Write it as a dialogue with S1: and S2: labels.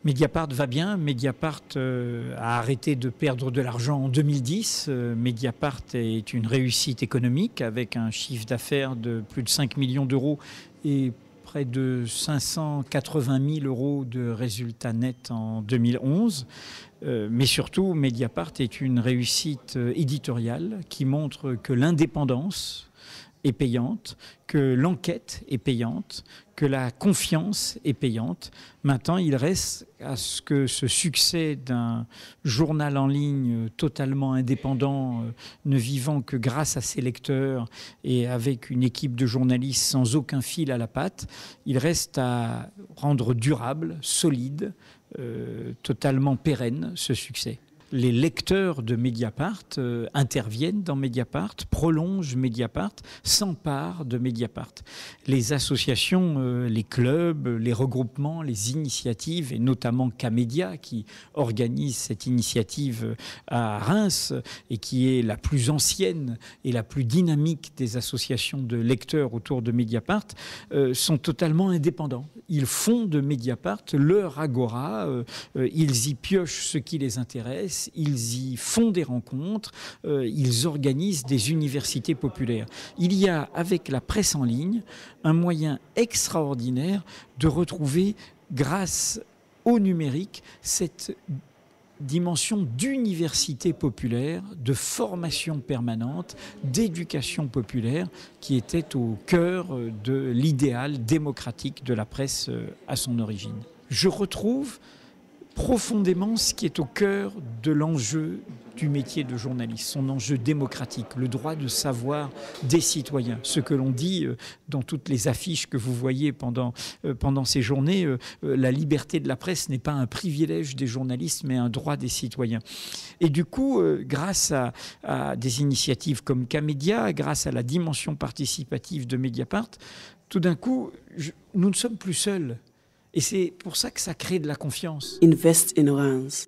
S1: Mediapart va bien. Mediapart a arrêté de perdre de l'argent en 2010. Mediapart est une réussite économique avec un chiffre d'affaires de plus de 5 millions d'euros et près de 580 000 euros de résultats nets en 2011. Mais surtout, Mediapart est une réussite éditoriale qui montre que l'indépendance est payante, que l'enquête est payante, que la confiance est payante. Maintenant, il reste à ce que ce succès d'un journal en ligne totalement indépendant, ne vivant que grâce à ses lecteurs et avec une équipe de journalistes sans aucun fil à la patte, il reste à rendre durable, solide, totalement pérenne ce succès. Les lecteurs de Mediapart interviennent dans Mediapart, prolongent Mediapart, s'emparent de Mediapart. Les associations, les clubs, les regroupements, les initiatives, et notamment Camédia qui organise cette initiative à Reims et qui est la plus ancienne et la plus dynamique des associations de lecteurs autour de Mediapart, sont totalement indépendants. Ils font de Mediapart leur agora, ils y piochent ce qui les intéresse, ils y font des rencontres, ils organisent des universités populaires. Il y a, avec la presse en ligne, un moyen extraordinaire de retrouver, grâce au numérique, cette dimension d'université populaire, de formation permanente, d'éducation populaire qui était au cœur de l'idéal démocratique de la presse à son origine. Je retrouve profondément ce qui est au cœur de l'enjeu du métier de journaliste, son enjeu démocratique, le droit de savoir des citoyens. Ce que l'on dit dans toutes les affiches que vous voyez pendant ces journées, la liberté de la presse n'est pas un privilège des journalistes, mais un droit des citoyens. Et du coup, grâce à des initiatives comme Camédia, grâce à la dimension participative de Mediapart, tout d'un coup, nous ne sommes plus seuls. Et c'est pour ça que ça crée de la confiance.
S2: Invest in Reims.